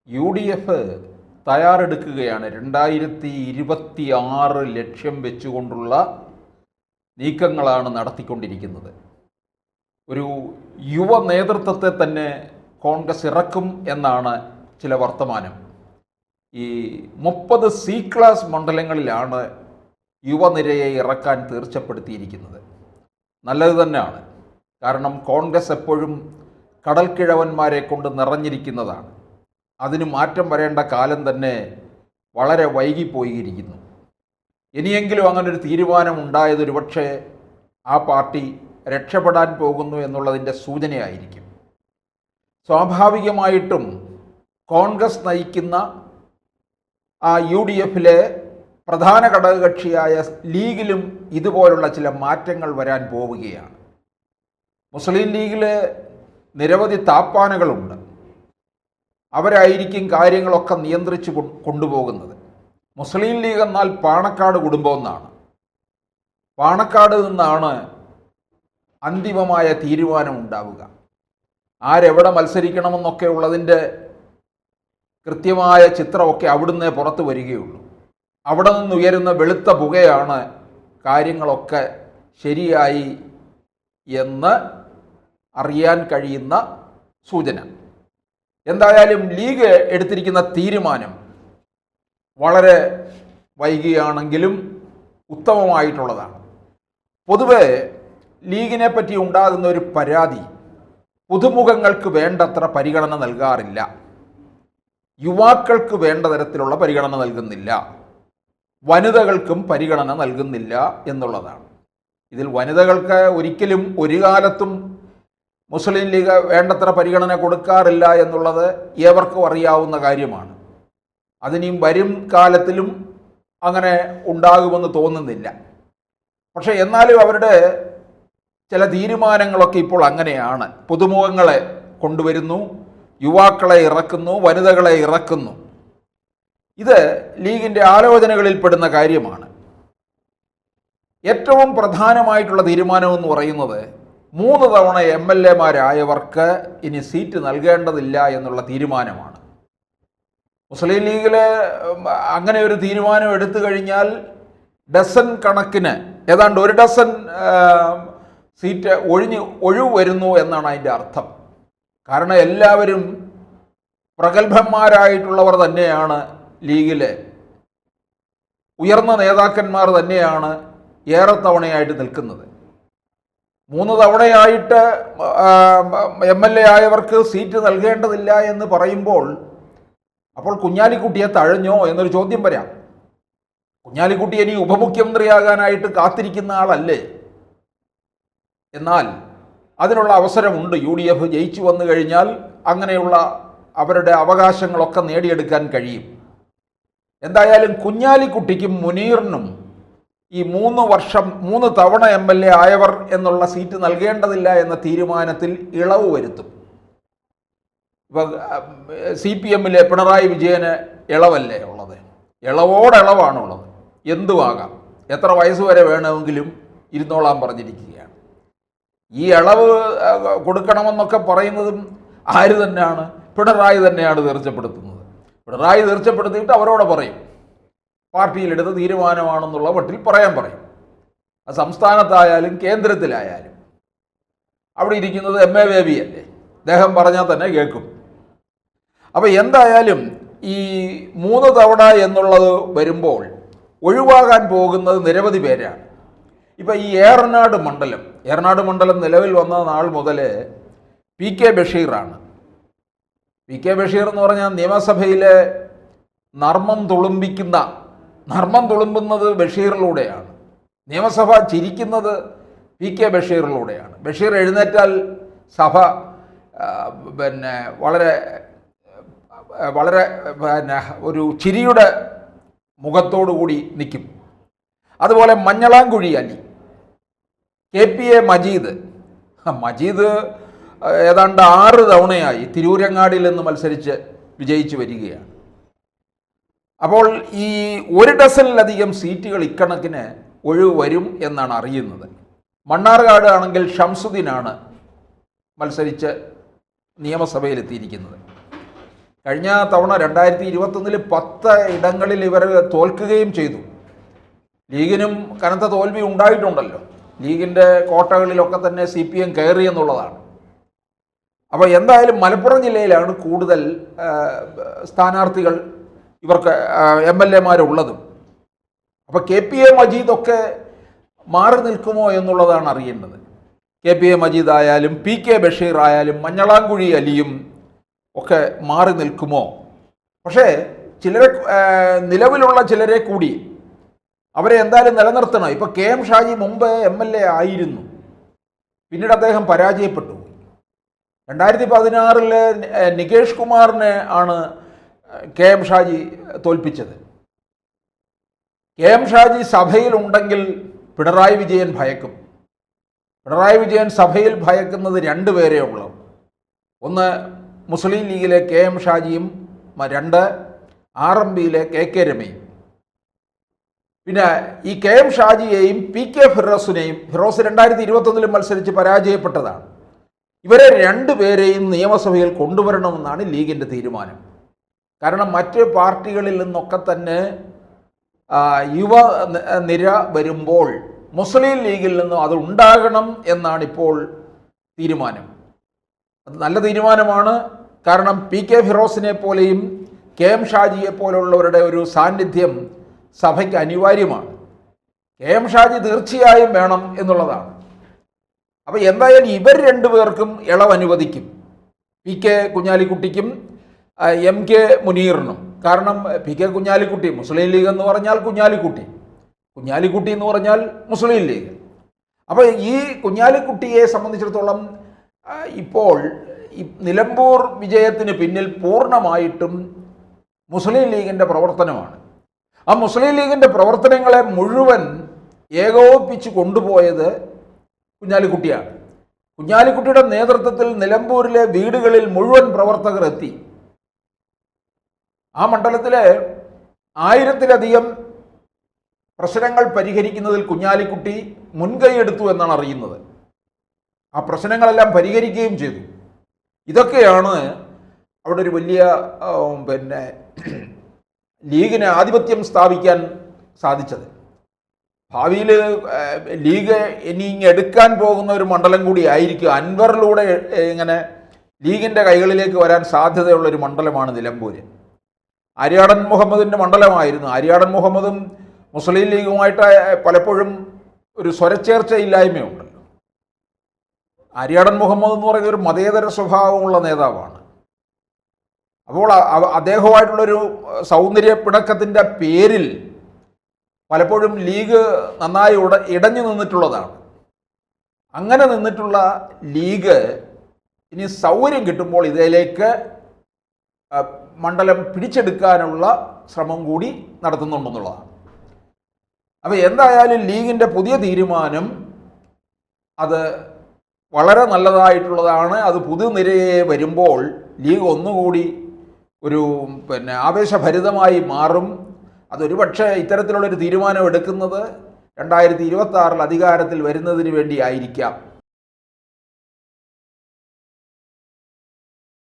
UDF തയ്യാറെടുക്കുകയാണ് 2026 ലക്ഷ്യം വെച്ചുകൊണ്ടുള്ള നീക്കങ്ങളാണ് നടത്തിക്കൊണ്ടിരിക്കുന്നത്. ഒരു യുവ നേതൃത്വത്തെ തന്നെ കോൺഗ്രസ് ഇറക്കും എന്നാണ് ചില വർത്തമാനം. ഈ 30 C ക്ലാസ് മണ്ഡലങ്ങളിലാണ് യുവനിരയെ ഇറക്കാൻ തീർച്ചപ്പെടുത്തിയിരിക്കുന്നത്. നല്ലത് തന്നെയാണ്. കാരണം കോൺഗ്രസ് എപ്പോഴും കടൽക്കിഴവന്മാരെ കൊണ്ട് നിറഞ്ഞിരിക്കുന്നതാണ്. അതിന് മാറ്റം വരേണ്ട കാലം തന്നെ വളരെ വൈകിപ്പോയിരിക്കുന്നു. ഇനിയെങ്കിലും അങ്ങനൊരു തീരുമാനം ഉണ്ടായത് ഒരുപക്ഷെ ആ പാർട്ടി രക്ഷപ്പെടാൻ പോകുന്നു എന്നുള്ളതിൻ്റെ സൂചനയായിരിക്കും. സ്വാഭാവികമായിട്ടും കോൺഗ്രസ് നയിക്കുന്ന ആ UDFലെ പ്രധാന ഘടകകക്ഷിയായ ലീഗിലും ഇതുപോലുള്ള ചില മാറ്റങ്ങൾ വരാൻ പോവുകയാണ്. മുസ്ലിം ലീഗിൽ നിരവധി താപ്പാനകളുണ്ട്. അവരായിരിക്കും കാര്യങ്ങളൊക്കെ നിയന്ത്രിച്ച് കൊണ്ടുപോകുന്നത്. മുസ്ലിം ലീഗ് എന്നാൽ പാണക്കാട് കുടുംബം എന്നാണ്. പാണക്കാട് നിന്നാണ് അന്തിമമായ തീരുമാനം ഉണ്ടാവുക. ആരെവിടെ മത്സരിക്കണമെന്നൊക്കെ ഉള്ളതിൻ്റെ കൃത്യമായ ചിത്രമൊക്കെ അവിടുന്ന് പുറത്തു വരികയുള്ളൂ. അവിടെ നിന്ന് ഉയരുന്ന വെളുത്ത പുകയാണ് കാര്യങ്ങളൊക്കെ ശരിയായി എന്ന് അറിയാൻ കഴിയുന്ന സൂചന. എന്തായാലും ലീഗ് എടുത്തിരിക്കുന്ന തീരുമാനം വളരെ വൈകിയാണെങ്കിലും ഉത്തമമായിട്ടുള്ളതാണ്. പൊതുവെ ലീഗിനെ പറ്റി ഉണ്ടാകുന്ന ഒരു പരാതി, പുതുമുഖങ്ങൾക്ക് വേണ്ടത്ര പരിഗണന നൽകാറില്ല, യുവാക്കൾക്ക് വേണ്ട തരത്തിലുള്ള പരിഗണന നൽകുന്നില്ല, വനിതകൾക്കും പരിഗണന നൽകുന്നില്ല എന്നുള്ളതാണ്. ഇതിൽ വനിതകൾക്ക് ഒരിക്കലും ഒരു കാലത്തും മുസ്ലിം ലീഗ് വേണ്ടത്ര പരിഗണന കൊടുക്കാറില്ല എന്നുള്ളത് ഏവർക്കും അറിയാവുന്ന കാര്യമാണ്. അതിനിയും വരും കാലത്തിലും അങ്ങനെ ഉണ്ടാകുമെന്ന് തോന്നുന്നില്ല. പക്ഷേ എന്നാലും അവരുടെ ചില തീരുമാനങ്ങളൊക്കെ ഇപ്പോൾ അങ്ങനെയാണ്. പുതുമുഖങ്ങളെ കൊണ്ടുവരുന്നു, യുവാക്കളെ ഇറക്കുന്നു, വനിതകളെ ഇറക്കുന്നു. ഇത് ലീഗിൻ്റെ ആലോചനകളിൽ പെടുന്ന കാര്യമാണ്. ഏറ്റവും പ്രധാനമായിട്ടുള്ള തീരുമാനമെന്ന് പറയുന്നത് 3 തവണ MLA-മാരായവർക്ക് ഇനി സീറ്റ് നൽകേണ്ടതില്ല എന്നുള്ള തീരുമാനമാണ്. മുസ്ലിം ലീഗിൽ അങ്ങനെ ഒരു തീരുമാനം എടുത്തു കഴിഞ്ഞാൽ ഡസൻ കണക്കിന് ഏതാണ്ട് 1 ഡസൻ സീറ്റ് ഒഴിവ് വരുന്നു എന്നാണ് അതിൻ്റെ അർത്ഥം. കാരണം എല്ലാവരും പ്രഗത്ഭന്മാരായിട്ടുള്ളവർ തന്നെയാണ് ലീഗിലെ, ഉയർന്ന നേതാക്കന്മാർ തന്നെയാണ് ഏറെ തവണയായിട്ട് നിൽക്കുന്നത്. 3 തവണയായിട്ട് MLA ആയവർക്ക് സീറ്റ് നൽകേണ്ടതില്ല എന്ന് പറയുമ്പോൾ അപ്പോൾ കുഞ്ഞാലിക്കുട്ടിയെ തഴഞ്ഞോ എന്നൊരു ചോദ്യം വരാം. കുഞ്ഞാലിക്കുട്ടി ഇനി ഉപമുഖ്യമന്ത്രിയാകാനായിട്ട് കാത്തിരിക്കുന്ന ആളല്ലേ? എന്നാൽ അതിനുള്ള അവസരമുണ്ട്. UDF ജയിച്ചു വന്നു കഴിഞ്ഞാൽ അങ്ങനെയുള്ള അവരുടെ അവകാശങ്ങളൊക്കെ നേടിയെടുക്കാൻ കഴിയും. എന്തായാലും കുഞ്ഞാലിക്കുട്ടിക്കും മുനീറിനും ഈ 3 തവണ MLA ആയവർ എന്നുള്ള സീറ്റ് നൽകേണ്ടതില്ല എന്ന തീരുമാനത്തിൽ ഇളവ് വരുത്തും. ഇപ്പോൾ CPM-ലെ പിണറായി വിജയന് ഇളവല്ലേ ഉള്ളത്? ഇളവോടിളവാണുള്ളത്. എന്തുമാകാം, എത്ര വയസ്സ് വരെ വേണമെങ്കിലും ഇരുന്നോളാൻ പറഞ്ഞിരിക്കുകയാണ്. ഈ ഇളവ് കൊടുക്കണമെന്നൊക്കെ പറയുന്നതും ആര് തന്നെയാണ്? പിണറായി തന്നെയാണ് തീർച്ചപ്പെടുത്തുന്നത്. പിണറായി തീർച്ചപ്പെടുത്തിയിട്ട് അവരോട് പറയും പാർട്ടിയിലെടുത്ത തീരുമാനമാണെന്നുള്ള മട്ടിൽ പറയാൻ പറയും. അത് സംസ്ഥാനത്തായാലും കേന്ദ്രത്തിലായാലും. അവിടെ ഇരിക്കുന്നത് MA ബേബി അല്ലേ, അദ്ദേഹം പറഞ്ഞാൽ തന്നെ കേൾക്കും. അപ്പോൾ എന്തായാലും ഈ 3 തവണ എന്നുള്ളത് വരുമ്പോൾ ഒഴിവാകാൻ പോകുന്നത് നിരവധി പേരാണ്. ഇപ്പം ഈ ഏറനാട് മണ്ഡലം നിലവിൽ വന്ന നാൾ മുതൽ PK ബഷീറാണ്. PK ബഷീർ എന്ന് പറഞ്ഞാൽ നിയമസഭയിലെ നർമ്മം തുളുമ്പുന്നത് ബഷീറിലൂടെയാണ്. നിയമസഭ ചിരിക്കുന്നത് PK ബഷീറിലൂടെയാണ്. ബഷീർ എഴുന്നേറ്റാൽ സഭ വളരെ ഒരു ചിരിയുടെ മുഖത്തോടു കൂടി നിൽക്കും. അതുപോലെ മഞ്ഞളാംകുഴി അലി, KPA മജീദ് ഏതാണ്ട് 6 തവണയായി തിരൂരങ്ങാടിയിൽ നിന്ന് മത്സരിച്ച് വിജയിച്ചു വരികയാണ്. അപ്പോൾ ഈ 1 ഡസനിലധികം സീറ്റുകൾ ഇക്കണക്കിന് ഒഴിവ് വരും എന്നാണ് അറിയുന്നത്. മണ്ണാർക്കാട് ആണെങ്കിൽ ഷംസുദ്ദീനാണ് മത്സരിച്ച് നിയമസഭയിലെത്തിയിരിക്കുന്നത്. കഴിഞ്ഞ തവണ 2021 10 ഇടങ്ങളിൽ ഇവർ തോൽക്കുകയും ചെയ്തു. ലീഗിനും കനത്ത തോൽവി ഉണ്ടായിട്ടുണ്ടല്ലോ. ലീഗിൻ്റെ കോട്ടകളിലൊക്കെ തന്നെ CPM കയറി എന്നുള്ളതാണ്. അപ്പോൾ എന്തായാലും മലപ്പുറം ജില്ലയിലാണ് കൂടുതൽ സ്ഥാനാർത്ഥികൾ ഇവർക്ക് MLA-മാരുള്ളതും. അപ്പോൾ KPA മജീദൊക്കെ മാറി നിൽക്കുമോ എന്നുള്ളതാണ് അറിയേണ്ടത്. KPA മജീദ് ആയാലും PK ബഷീർ ആയാലും മഞ്ഞളാംകുഴി അലിയും ഒക്കെ മാറി നിൽക്കുമോ? പക്ഷേ ചിലരെ, നിലവിലുള്ള ചിലരെ കൂടി അവരെ എന്തായാലും നിലനിർത്തണം. ഇപ്പോൾ KM ഷാജി മുമ്പ് MLA ആയിരുന്നു, പിന്നീട് അദ്ദേഹം പരാജയപ്പെട്ടു. 2016 നികേഷ് കുമാറിനെ ആണ് KM ഷാജി തോൽപ്പിച്ചത്. KM ഷാജി സഭയിലുണ്ടെങ്കിൽ പിണറായി വിജയൻ ഭയക്കും. പിണറായി വിജയൻ സഭയിൽ ഭയക്കുന്നത് 2 പേരേ ഉള്ളൂ. ഒന്ന് മുസ്ലിം ലീഗിലെ KM ഷാജിയും, 2 RMPയിലെ KK രമയും. പിന്നെ ഈ KM ഷാജിയെയും PK ഫിറോസിനെയും, ഫിറോസ് 2021 മത്സരിച്ച് പരാജയപ്പെട്ടതാണ്, ഇവരെ 2 പേരെയും നിയമസഭയിൽ കൊണ്ടുവരണമെന്നാണ് ലീഗിൻ്റെ തീരുമാനം. കാരണം മറ്റ് പാർട്ടികളിൽ നിന്നൊക്കെ തന്നെ യുവ നിര വരുമ്പോൾ മുസ്ലിം ലീഗിൽ നിന്നും അത് ഉണ്ടാകണം എന്നാണ് ഇപ്പോൾ തീരുമാനം. അത് നല്ല തീരുമാനമാണ്. കാരണം PK ഫിറോസിനെ പോലെയും KM ഷാജിയെ പോലുള്ളവരുടെ ഒരു സാന്നിധ്യം സഭയ്ക്ക് അനിവാര്യമാണ്. KM ഷാജി തീർച്ചയായും വേണം എന്നുള്ളതാണ്. അപ്പോൾ എന്തായാലും ഇവർ 2 പേർക്കും ഇളവ് അനുവദിക്കും, PK കുഞ്ഞാലിക്കുട്ടിക്കും MK മുനീറിനും. കാരണം PK കുഞ്ഞാലിക്കുട്ടി, മുസ്ലിം ലീഗ് എന്ന് പറഞ്ഞാൽ കുഞ്ഞാലിക്കുട്ടി, കുഞ്ഞാലിക്കുട്ടി എന്ന് പറഞ്ഞാൽ മുസ്ലിം ലീഗ്. അപ്പോൾ ഈ കുഞ്ഞാലിക്കുട്ടിയെ സംബന്ധിച്ചിടത്തോളം ഇപ്പോൾ ഈ നിലമ്പൂർ വിജയത്തിന് പിന്നിൽ പൂർണ്ണമായിട്ടും മുസ്ലിം ലീഗിൻ്റെ പ്രവർത്തനമാണ്. ആ മുസ്ലിം ലീഗിൻ്റെ പ്രവർത്തനങ്ങളെ മുഴുവൻ ഏകോപിപ്പിച്ച് കൊണ്ടുപോയത് കുഞ്ഞാലിക്കുട്ടിയാണ്. കുഞ്ഞാലിക്കുട്ടിയുടെ നേതൃത്വത്തിൽ നിലമ്പൂരിലെ വീടുകളിൽ മുഴുവൻ പ്രവർത്തകർ എത്തി. ആ മണ്ഡലത്തിലെ 1000-ലധികം പ്രശ്നങ്ങൾ പരിഹരിക്കുന്നതിൽ കുഞ്ഞാലിക്കുട്ടി മുൻകൈയെടുത്തു എന്നാണ് അറിയുന്നത്. ആ പ്രശ്നങ്ങളെല്ലാം പരിഹരിക്കുകയും ചെയ്തു. ഇതൊക്കെയാണ് അവിടെ ഒരു വലിയ ലീഗിന് ആധിപത്യം സ്ഥാപിക്കാൻ സാധിച്ചത്. ഭാവിയിൽ ലീഗ് ഇനി എടുക്കാൻ പോകുന്ന ഒരു മണ്ഡലം കൂടി ആയിരിക്കും. അൻവറിലൂടെ ഇങ്ങനെ ലീഗിൻ്റെ കൈകളിലേക്ക് വരാൻ സാധ്യതയുള്ളൊരു മണ്ഡലമാണ് നിലമ്പൂര്. ആര്യാടൻ മുഹമ്മദിൻ്റെ മണ്ഡലമായിരുന്നു. ആര്യാടൻ മുഹമ്മദും മുസ്ലിം ലീഗുമായിട്ട് പലപ്പോഴും ഒരു സ്വരച്ചേർച്ചയില്ലായ്മയുണ്ടല്ലോ. ആര്യാടൻ മുഹമ്മദ് എന്ന് പറയുന്ന ഒരു മതേതര സ്വഭാവമുള്ള നേതാവാണ്. അപ്പോൾ അദ്ദേഹവുമായിട്ടുള്ളൊരു സൗന്ദര്യ പിണക്കത്തിൻ്റെ പേരിൽ പലപ്പോഴും ലീഗ് നന്നായി ഇടഞ്ഞു നിന്നിട്ടുള്ളതാണ്. അങ്ങനെ നിന്നിട്ടുള്ള ലീഗ് ഇനി സൗകര്യം കിട്ടുമ്പോൾ ഇതിലേക്ക് മണ്ഡലം പിടിച്ചെടുക്കാനുള്ള ശ്രമം കൂടി നടത്തുന്നുണ്ടെന്നുള്ളതാണ്. അപ്പോൾ എന്തായാലും ലീഗിൻ്റെ പുതിയ തീരുമാനം അത് വളരെ നല്ലതായിട്ടുള്ളതാണ്. അത് പുതുനിരയെ വരുമ്പോൾ ലീഗ് ഒന്നുകൂടി ഒരു ആവേശഭരിതമായി മാറും. അതൊരു പക്ഷേ ഇത്തരത്തിലുള്ളൊരു തീരുമാനം എടുക്കുന്നത് 2026 അധികാരത്തിൽ വരുന്നതിന് വേണ്ടി ആയിരിക്കാം.